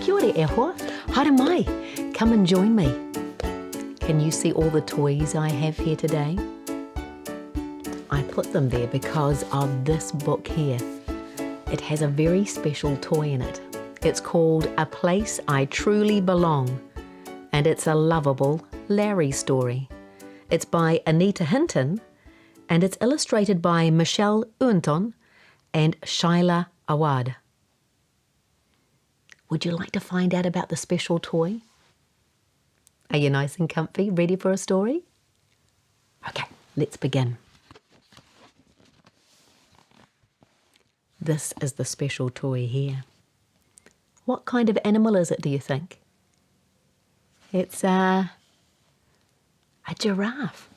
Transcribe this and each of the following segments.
Kia ora e hoa. Haere mai. Come and join me. Can you see all the toys I have here today? I put them there because of this book here. It has a very special toy in it. It's called A Place I Truly Belong, and it's a lovable Larry story. It's by Anita Hinton, and it's illustrated by Euinton and Shaila Awadh. Would you like to find out about the special toy? Are you nice and comfy, ready for a story? Okay, let's begin. This is the special toy here. What kind of animal is it, do you think? It's a giraffe.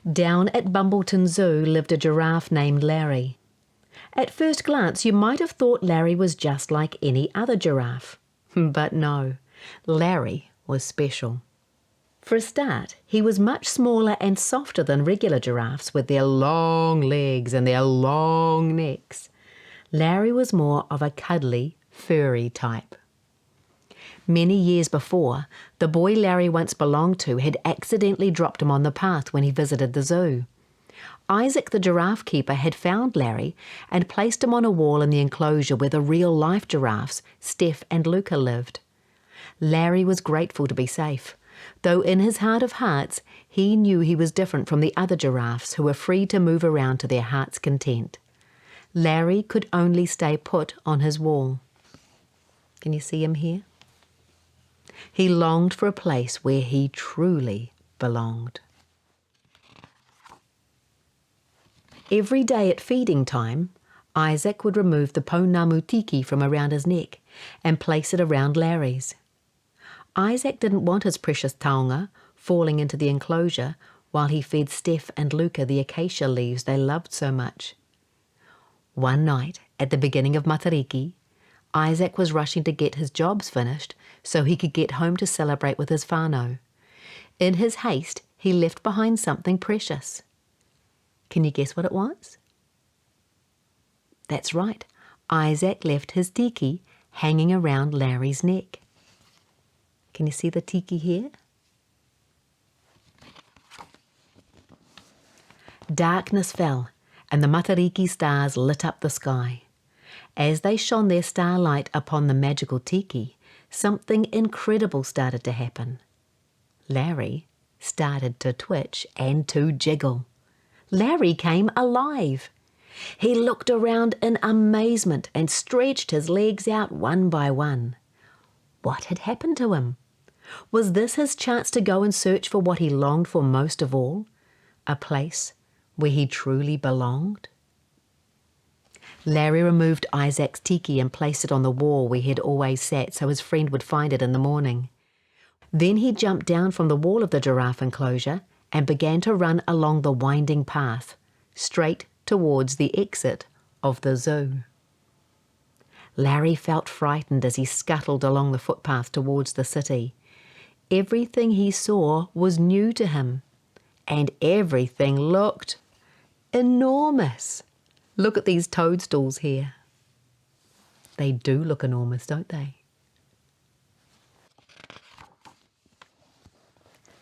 Down at Bumbleton Zoo lived a giraffe named Larry. At first glance, you might have thought Larry was just like any other giraffe. But no, Larry was special. For a start, he was much smaller and softer than regular giraffes with their long legs and their long necks. Larry was more of a cuddly, furry type. Many years before, the boy Larry once belonged to had accidentally dropped him on the path when he visited the zoo. Isaac the giraffe keeper had found Larry and placed him on a wall in the enclosure where the real-life giraffes, Steph and Luca, lived. Larry was grateful to be safe, though in his heart of hearts he knew he was different from the other giraffes who were free to move around to their heart's content. Larry could only stay put on his wall. Can you see him here? He longed for a place where he truly belonged. Every day at feeding time, Isaac would remove the pounamu tiki from around his neck and place it around Larry's. Isaac didn't want his precious taonga falling into the enclosure while he fed Steph and Luca the acacia leaves they loved so much. One night, at the beginning of tamariki, Isaac was rushing to get his jobs finished so he could get home to celebrate with his whānau. In his haste, he left behind something precious. Can you guess what it was? That's right, Isaac left his tiki hanging around Larry's neck. Can you see the tiki here? Darkness fell, and the tamariki stars lit up the sky. As they shone their starlight upon the magical tiki, something incredible started to happen. Larry started to twitch and to jiggle. Larry came alive. He looked around in amazement and stretched his legs out one by one. What had happened to him? Was this his chance to go and search for what he longed for most of all? A place where he truly belonged? Larry removed Isaac's tiki and placed it on the wall where he had always sat so his friend would find it in the morning. Then he jumped down from the wall of the giraffe enclosure and began to run along the winding path, straight towards the exit of the zoo. Larry felt frightened as he scuttled along the footpath towards the city. Everything he saw was new to him, and everything looked enormous. Look at these toadstools here. They do look enormous, don't they?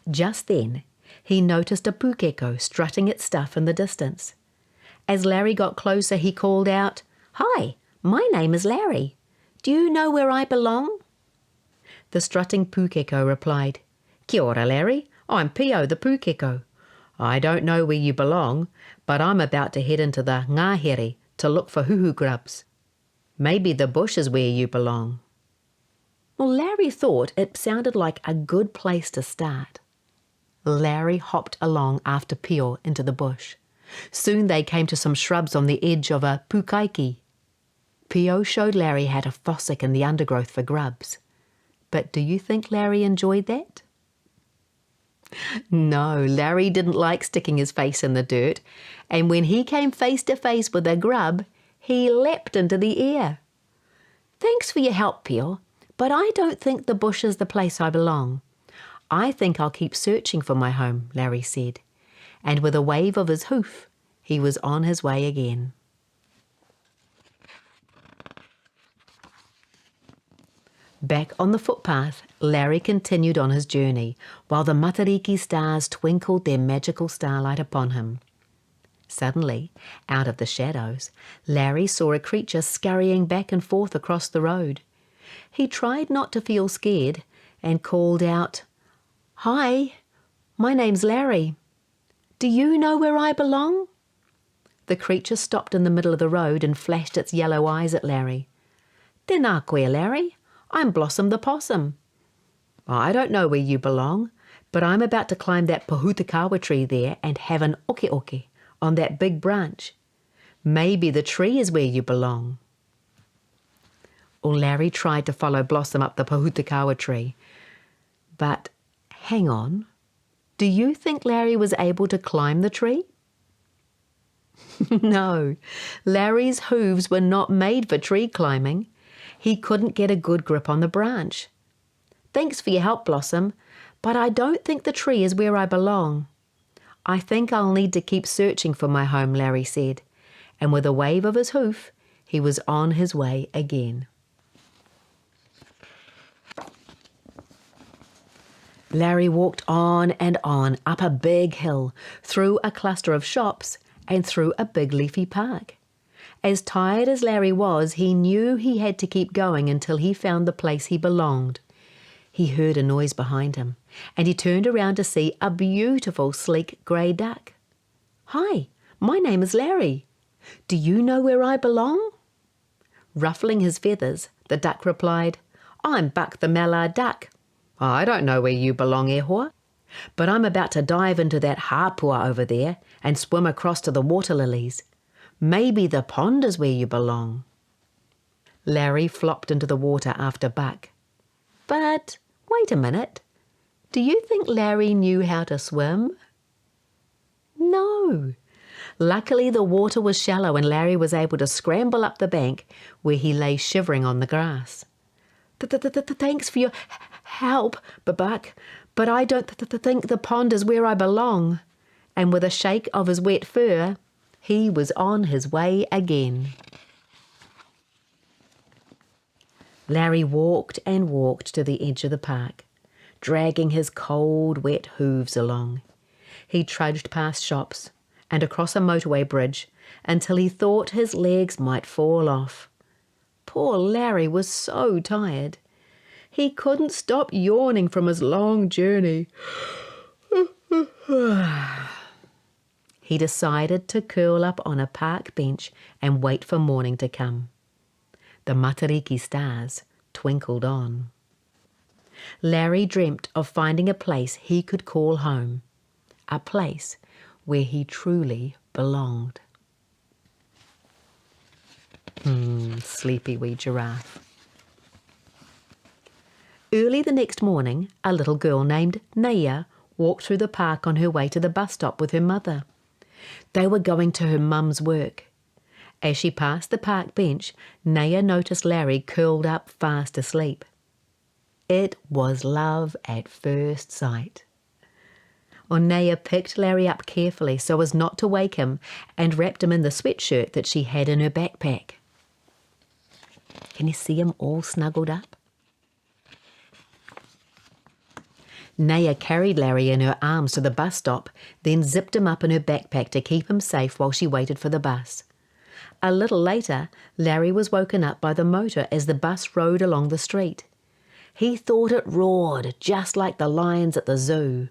Just then, he noticed a pukeko strutting its stuff in the distance. As Larry got closer, he called out, "Hi, my name is Larry. Do you know where I belong?" The strutting pukeko replied, "Kia ora, Larry. I'm Pio the pukeko. I don't know where you belong, but I'm about to head into the ngahere to look for huhu grubs. Maybe the bush is where you belong." Well, Larry thought it sounded like a good place to start. Larry hopped along after Pio into the bush. Soon they came to some shrubs on the edge of a pukaiki. Pio showed Larry how to fossick in the undergrowth for grubs. But do you think Larry enjoyed that? No, Larry didn't like sticking his face in the dirt, and when he came face to face with a grub, he leapt into the air. "Thanks for your help, Pio, but I don't think the bush is the place I belong. I think I'll keep searching for my home," Larry said, and with a wave of his hoof, he was on his way again. Back on the footpath, Larry continued on his journey, while the tamariki stars twinkled their magical starlight upon him. Suddenly, out of the shadows, Larry saw a creature scurrying back and forth across the road. He tried not to feel scared and called out, "Hi, my name's Larry. Do you know where I belong?" The creature stopped in the middle of the road and flashed its yellow eyes at Larry. "Tēnā koe, Larry. I'm Blossom the Possum." "I don't know where you belong, but I'm about to climb that pohutakawa tree there and have an oke on that big branch. Maybe the tree is where you belong." Larry tried to follow Blossom up the pohutakawa tree. But hang on, do you think Larry was able to climb the tree? No, Larry's hooves were not made for tree climbing. He couldn't get a good grip on the branch. "Thanks for your help, Blossom, but I don't think the tree is where I belong. I think I'll need to keep searching for my home," Larry said, and with a wave of his hoof, he was on his way again. Larry walked on and on up a big hill, through a cluster of shops, and through a big leafy park. As tired as Larry was, he knew he had to keep going until he found the place he belonged. He heard a noise behind him, and he turned around to see a beautiful, sleek grey duck. "Hi, my name is Larry. Do you know where I belong?" Ruffling his feathers, the duck replied, "I'm Buck the Mallard Duck. I don't know where you belong, Ehua, but I'm about to dive into that hāpua over there and swim across to the water lilies. Maybe the pond is where you belong." Larry flopped into the water after Buck. But wait a minute. Do you think Larry knew how to swim? No. Luckily, the water was shallow and Larry was able to scramble up the bank where he lay shivering on the grass. "Thanks for your help, Buck, but I don't think the pond is where I belong." And with a shake of his wet fur, he was on his way again. Larry walked and walked to the edge of the park, dragging his cold, wet hooves along. He trudged past shops and across a motorway bridge until he thought his legs might fall off. Poor Larry was so tired. He couldn't stop yawning from his long journey. He decided to curl up on a park bench and wait for morning to come. The tamariki stars twinkled on. Larry dreamt of finding a place he could call home, a place where he truly belonged. Sleepy wee giraffe. Early the next morning, a little girl named Naya walked through the park on her way to the bus stop with her mother. They were going to her mum's work. As she passed the park bench, Naya noticed Larry curled up fast asleep. It was love at first sight. Naya picked Larry up carefully so as not to wake him and wrapped him in the sweatshirt that she had in her backpack. Can you see him all snuggled up? Naya carried Larry in her arms to the bus stop, then zipped him up in her backpack to keep him safe while she waited for the bus. A little later, Larry was woken up by the motor as the bus rode along the street. He thought it roared just like the lions at the zoo.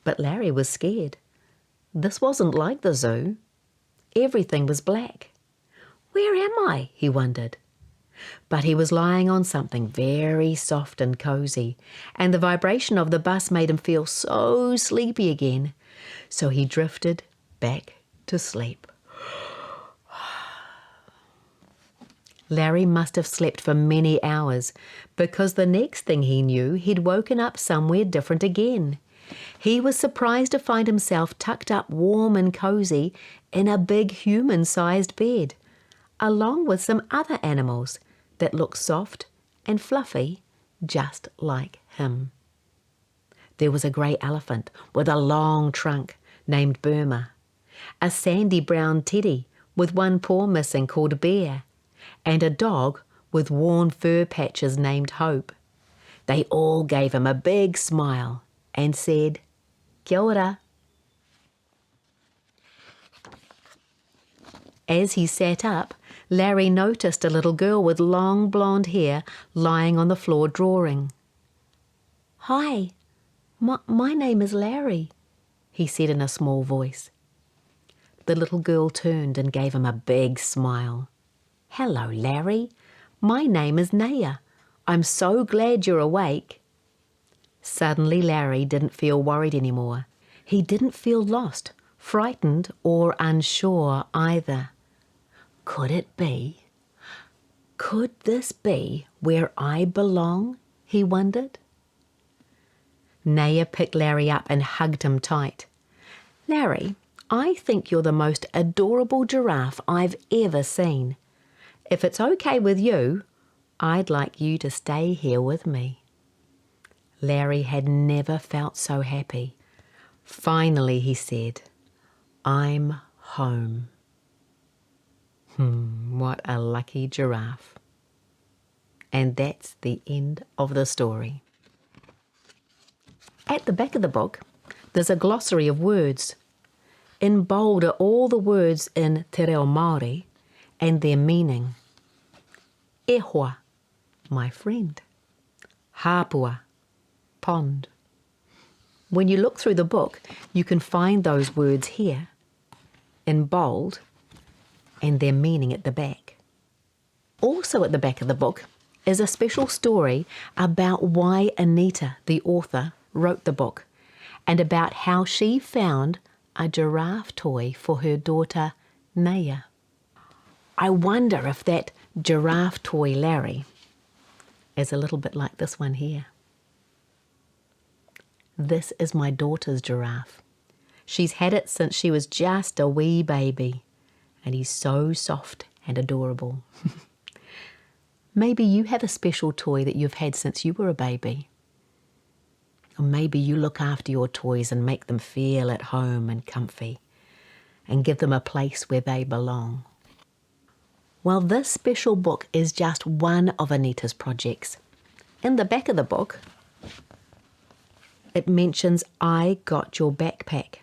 But Larry was scared. This wasn't like the zoo. Everything was black. Where am I? He wondered. But he was lying on something very soft and cozy, and the vibration of the bus made him feel so sleepy again. So he drifted back to sleep. Larry must have slept for many hours, because the next thing he knew, he'd woken up somewhere different again. He was surprised to find himself tucked up warm and cozy in a big human-sized bed, along with some other animals that looked soft and fluffy just like him. There was a grey elephant with a long trunk named Burma, a sandy brown teddy with one paw missing called Bear, and a dog with worn fur patches named Hope. They all gave him a big smile and said, "Kia ora." As he sat up, Larry noticed a little girl with long blonde hair lying on the floor drawing. "Hi, my name is Larry," he said in a small voice. The little girl turned and gave him a big smile. "Hello, Larry. My name is Naya. I'm so glad you're awake." Suddenly Larry didn't feel worried anymore. He didn't feel lost, frightened, or unsure either. Could it be? Could this be where I belong? He wondered. Naya picked Larry up and hugged him tight. "Larry, I think you're the most adorable giraffe I've ever seen. If it's okay with you, I'd like you to stay here with me." Larry had never felt so happy. Finally, he said, "I'm home." What a lucky giraffe. And that's the end of the story. At the back of the book, there's a glossary of words. In bold are all the words in te reo Māori and their meaning. Ehua, my friend. Hāpua, pond. When you look through the book, you can find those words here, in bold, and their meaning at the back. Also at the back of the book is a special story about why Anita, the author, wrote the book, and about how she found a giraffe toy for her daughter, Naya. I wonder if that giraffe toy, Larry, is a little bit like this one here. This is my daughter's giraffe. She's had it since she was just a wee baby, and he's so soft and adorable. Maybe you have a special toy that you've had since you were a baby. Or maybe you look after your toys and make them feel at home and comfy and give them a place where they belong. Well, this special book is just one of Anita's projects. In the back of the book, it mentions I Got Your Backpack.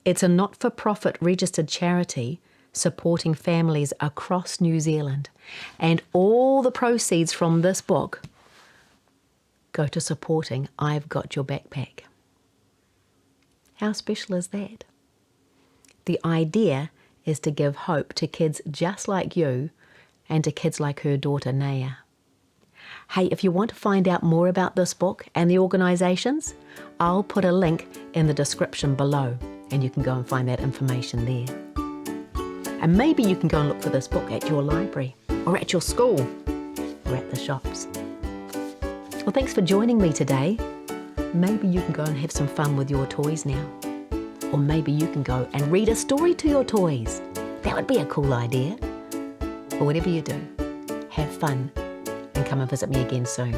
It's a not-for-profit registered charity supporting families across New Zealand, and all the proceeds from this book go to supporting I've Got Your Backpack. How special is that? The idea is to give hope to kids just like you and to kids like her daughter Naya. Hey, if you want to find out more about this book and the organisations, I'll put a link in the description below and you can go and find that information there. And maybe you can go and look for this book at your library or at your school or at the shops. Well, thanks for joining me today. Maybe you can go and have some fun with your toys now. Or maybe you can go and read a story to your toys. That would be a cool idea. But whatever you do, have fun and come and visit me again soon.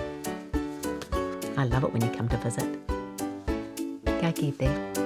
I love it when you come to visit. Ka kite.